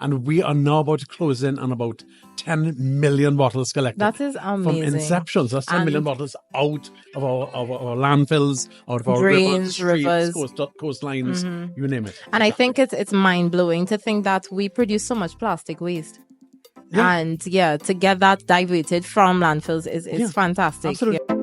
And we are now about to close in on about 10 million bottles collected. That is amazing. From inception. So that's 10 million bottles out of our landfills, out of our drains, rivers, rivers. coastlines, you name it. And I think it's mind-blowing to think that we produce so much plastic waste. Yeah. And to get that diverted from landfills is fantastic. Absolutely. Yeah.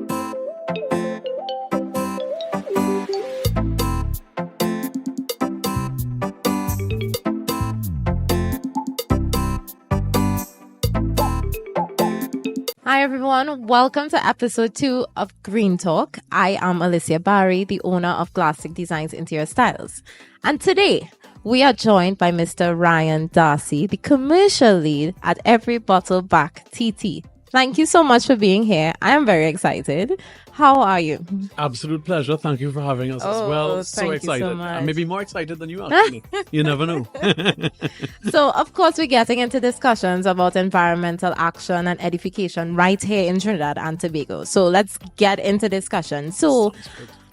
Hi everyone, welcome to episode 2 of Green Talk. I am Alicia Barry, the owner of Glassic Designs Interior Styles. And today, we are joined by Mr. Ryan Darcy, the commercial lead at Every Bottle Back Titi. Thank you so much for being here. I am very excited. How are you? Absolute pleasure. Thank you for having us as well. So excited. So much. And maybe more excited than you actually. You never know. So, of course, we're getting into discussions about environmental action and edification right here in Trinidad and Tobago. So let's get into discussion. So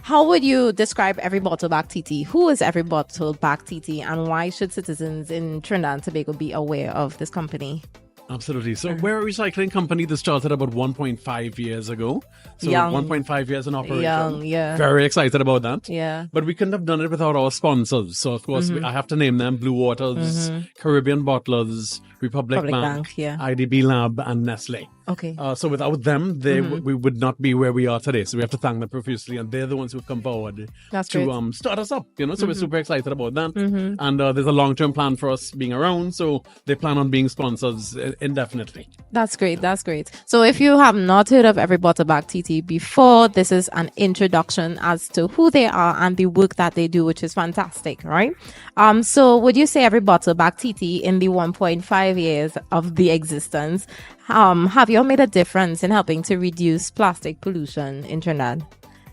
how would you describe Every Bottle Back Titi? Who is Every Bottle Back Titi, and why should citizens in Trinidad and Tobago be aware of this company? Absolutely. So we're a recycling company that started about 1.5 years ago. So Young. 1.5 years in operation. Young, yeah. Very excited about that. Yeah. But we couldn't have done it without our sponsors. So, of course, I have to name them: Blue Waters, Caribbean Bottlers, Republic Bank, IDB Lab, and Nestle. Okay. So without them, we would not be where we are today. So we have to thank them profusely, and they're the ones who've come forward to start us up. So we're super excited about that. And there's a long-term plan for us being around. So they plan on being sponsors indefinitely. That's great. That's great. So if you have not heard of Every Bottle Back Titi before, this is an introduction as to who they are and the work that they do, which is fantastic, right? So would you say Every Bottle Back Titi in the 1.5 years of the existence, have you all made a difference in helping to reduce plastic pollution in Trinidad?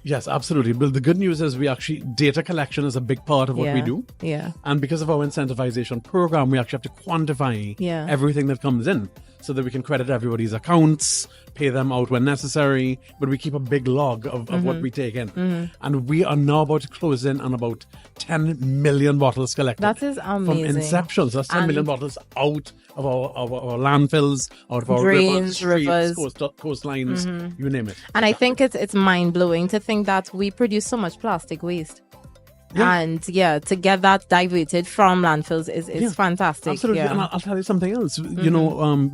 Yes, absolutely. But the good news is data collection is a big part of what we do. Yeah. And because of our incentivization program, we actually have to quantify everything that comes in so that we can credit everybody's accounts, pay them out when necessary, but we keep a big log of what we take in. And we are now about to close in on about 10 million bottles collected. That is amazing. From inception. So that's 10 million bottles out of our landfills, out of our drains, rivers, coastlines, you name it. And I think it's mind-blowing to think that we produce so much plastic waste. Yeah. And to get that diverted from landfills is fantastic. Absolutely. Yeah. And I'll tell you something else.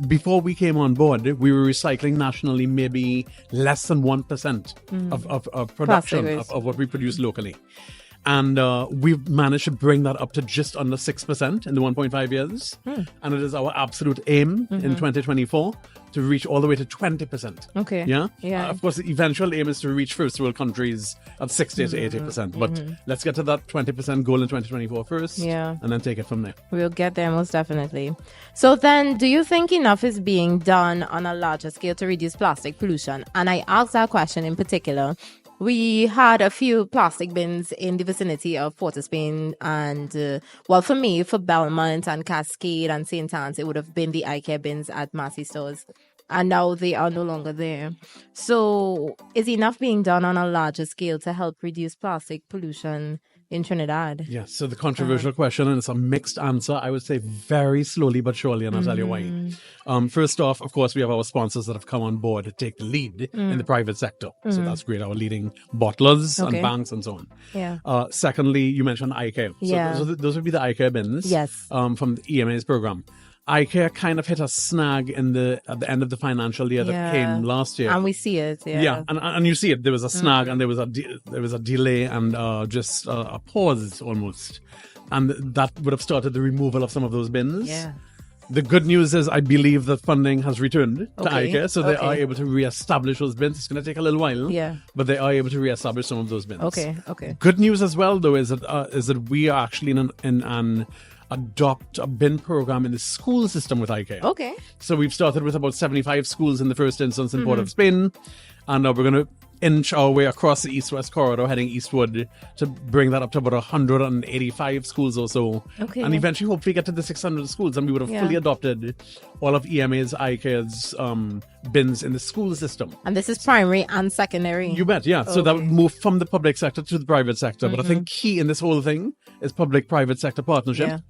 Before we came on board, we were recycling nationally maybe less than 1% of production of what we produce locally. And we've managed to bring that up to just under 6% in the 1.5 years. And it is our absolute aim in 2024 to reach all the way to 20%. Okay. Yeah. Of course, the eventual aim is to reach first world countries at 60 to 80%. But let's get to that 20% goal in 2024 first. Yeah. And then take it from there. We'll get there most definitely. So then, do you think enough is being done on a larger scale to reduce plastic pollution? And I asked that question in particular. We had a few plastic bins in the vicinity of Port of Spain and, for me, for Belmont and Cascade and St. Anne's, it would have been the iCare bins at Massey stores. And now they are no longer there. So is enough being done on a larger scale to help reduce plastic pollution in Trinidad? Yes, so the controversial question, and it's a mixed answer. I would say very slowly but surely, and I'll tell you why. First off, of course, we have our sponsors that have come on board to take the lead in the private sector. So that's great. Our leading bottlers and banks and so on. Yeah. Secondly, you mentioned iCare. So those would be the iCare bins from the EMA's program. iCare kind of hit a snag at the end of the financial year that came last year, and we see it. And you see it. There was a snag, and there was a delay, and just a pause almost, and that would have started the removal of some of those bins. Yeah. The good news is I believe that funding has returned to iCare, so they are able to reestablish those bins. It's going to take a little while, but they are able to reestablish some of those bins. Okay. Good news as well, though, is that we are actually in an adopt a bin program in the school system with iCare. Okay. So we've started with about 75 schools in the first instance in Port of Spain, and now we're going to inch our way across the east-west corridor, heading eastward to bring that up to about 185 schools or so. Okay. And eventually, hopefully, get to the 600 schools, and we would have fully adopted all of EMA's, iCare's bins in the school system. And this is primary and secondary? You bet, yeah. So that would move from the public sector to the private sector. But I think key in this whole thing is public-private sector partnership.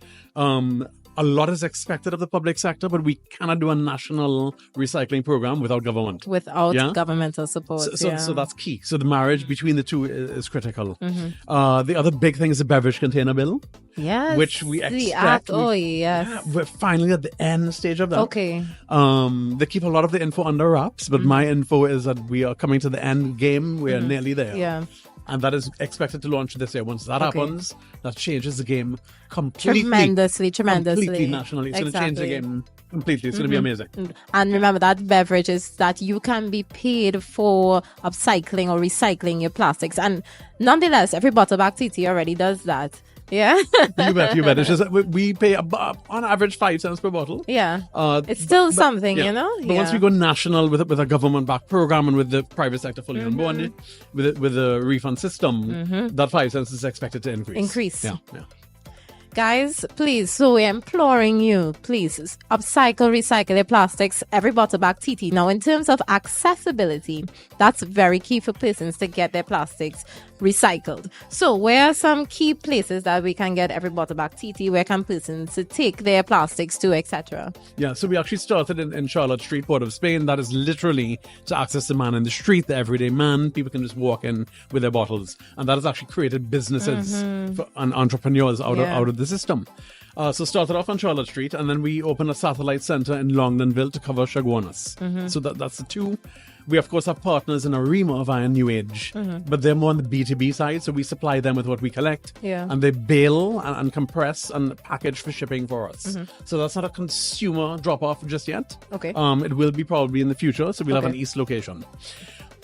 a lot is expected of the public sector, but we cannot do a national recycling program without government. Without governmental support. So that's key. So the marriage between the two is critical. The other big thing is the beverage container bill. Yes. Which we expect. The act. Yes. Yeah, we're finally at the end stage of that. Okay. They keep a lot of the info under wraps, but my info is that we are coming to the end game. We are nearly there. Yeah. And that is expected to launch this year. Once that happens, that changes the game completely. Tremendously. Completely nationally. It's going to change the game completely. It's going to be amazing. And remember that beverages that you can be paid for upcycling or recycling your plastics. And nonetheless, Every Bottle Back Titi already does that. Yeah. You bet. It's just that we pay on average 5 cents per bottle. Yeah. It's still something, you know? But once we go national with a government-backed program and with the private sector fully on board, with the refund system, that 5 cents is expected to increase. Yeah. Guys, please, so we're imploring you, please, upcycle, recycle your plastics, Every Bottle Back Titi. Now, in terms of accessibility, that's very key for persons to get their plastics recycled. So where are some key places that we can get Every Bottle Back Titi? Where can persons to take their plastics to, etc.? Yeah, so we actually started in Charlotte Street, Port of Spain. That is literally to access the man in the street, the everyday man. People can just walk in with their bottles. And that has actually created businesses and entrepreneurs out of the system. So started off on Charlotte Street, and then we opened a satellite center in Longdenville to cover Chaguanas. So that's the two. We, of course, have partners in Arima via New Age, but they're more on the B2B side, so we supply them with what we collect, and they bale and compress and package for shipping for us. So that's not a consumer drop-off just yet. Okay. It will be probably in the future, so we'll have an East location.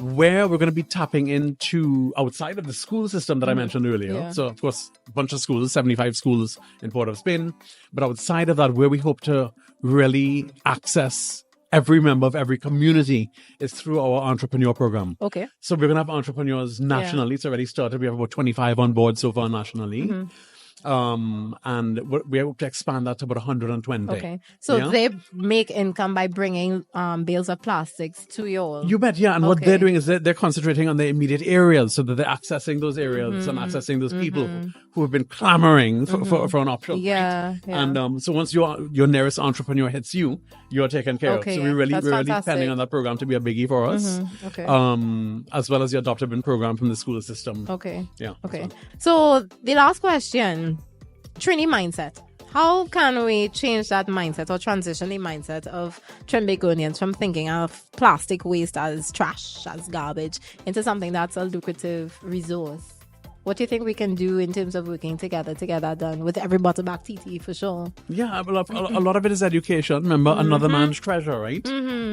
Where we're going to be tapping into outside of the school system that I mentioned earlier. Yeah. So, of course, a bunch of schools, 75 schools in Port of Spain. But outside of that, where we hope to really access every member of every community is through our entrepreneur program. Okay. So we're going to have entrepreneurs nationally. It's already started. We have about 25 on board so far nationally. And we hope to expand that to about 120. Okay. So they make income by bringing bales of plastics to you all. You bet, yeah. And what they're doing is they're concentrating on the immediate areas so that they're accessing those areas and accessing those people who have been clamoring for an option. Yeah. And so once your nearest entrepreneur hits you, you're taken care of. So we're really depending on that program to be a biggie for us. As well as the adoptive program from the school system. Okay. Yeah. Okay. So the last question. Trini mindset. How can we change that mindset or transition the mindset of Trinbagonians from thinking of plastic waste as trash, as garbage, into something that's a lucrative resource? What do you think we can do in terms of working together to get that done with Every Bottle Back Titi for sure? Yeah, a lot of it is education. Remember, another man's treasure, right?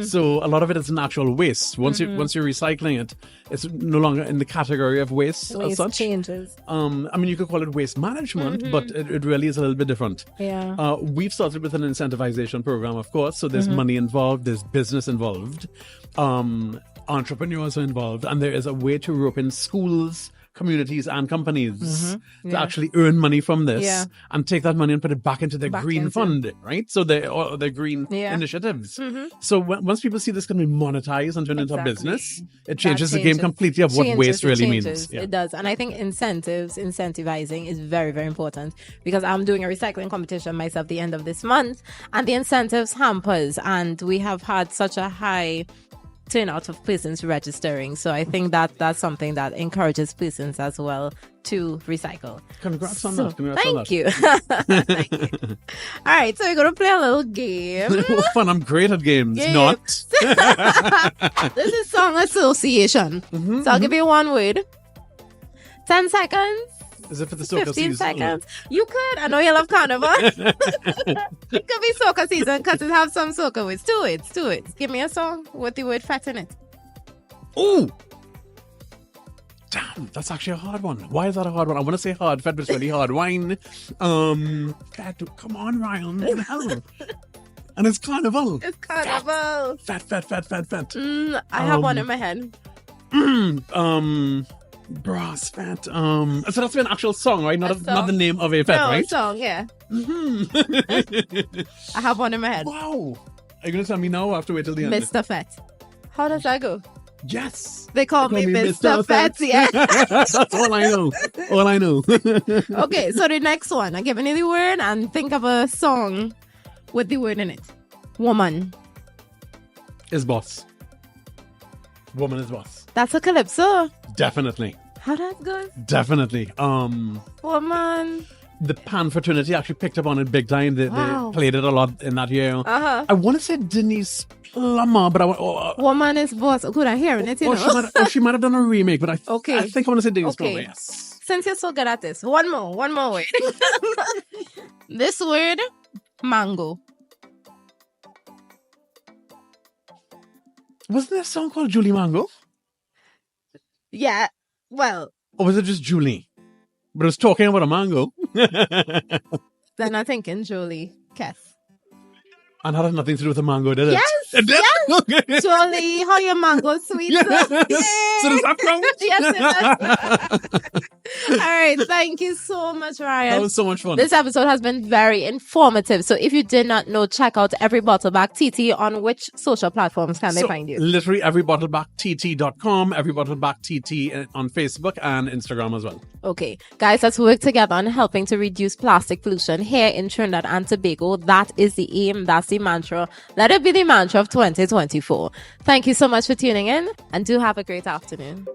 So a lot of it is natural waste. Once you're recycling it, it's no longer in the category of waste as such. Changes. I mean, you could call it waste management, but it really is a little bit different. Yeah. We've started with an incentivization program, of course. So there's money involved, there's business involved, entrepreneurs are involved, and there is a way to rope in schools, communities and companies to actually earn money from this and take that money and put it back into their green fund, right? So their green initiatives. So once people see this can be monetized and turned into a business, it changes the game completely of what waste really means. Yeah. It does. And I think incentivizing is very, very important because I'm doing a recycling competition myself the end of this month and the incentives hampers, and we have had such a high turnout of persons registering. So I think that's something that encourages persons as well to recycle. Congrats on that. Thank you. Thank you. All right, so we're going to play a little game. Fun. I'm great at games. Not. This is song association. So I'll give you one word. 10 seconds. Is it for the soca 15 season? seconds. You could. I know you love carnival. It could be soca season because it have some soca words. Two words. Give me a song with the word fat in it. Oh! Damn, that's actually a hard one. Why is that a hard one? I want to say hard fat, but it's really hard. Wine. Fat. Come on, Ryan. What the hell? And it's carnival. It's carnival. Fat. I have one in my head. Brass fat. So that's an actual song, right? Not the name of a fat, right? No, song, yeah. I have one in my head. Wow. Are you going to tell me now or I have to wait till the end? Mr. Fat. How does that go? Yes. They call me Mr. Fetty. That's all I know. All I know. Okay, so the next one. I'm giving you the word and think of a song with the word in it. Woman. Is boss. Woman is boss. That's a calypso. Definitely. How that goes? Definitely. Woman. The Pan fraternity actually picked up on it big time. They played it a lot in that year. Uh-huh. I want to say Denise Plummer, but Woman is boss. Good, I'm hearing it, you know. She might have done a remake, but I think I want to say Denise Plummer, yes. Since you're so good at this, one more word. This word, mango. Wasn't there a song called Julie Mango? Yeah, well. Or was it just Julie? But it was talking about a mango. Then I'm thinking Julie Kess. And that had nothing to do with the mango, did it? Yes! It did? Yes! Okay. Julie, how your mango sweet? Yes. So does that count? Yes, it does. All right, thank you so much, Ryan. That was so much fun. This episode has been very informative. So if you did not know, check out Every Bottle Back Titi. On which social platforms can they find you? Literally EveryBottleBackTT.com, EveryBottleBackTT on Facebook and Instagram as well. Okay, guys, let's work together on helping to reduce plastic pollution here in Trinidad and Tobago. That is the aim. That's the mantra. Let it be the mantra of 2024. Thank you so much for tuning in and do have a great afternoon.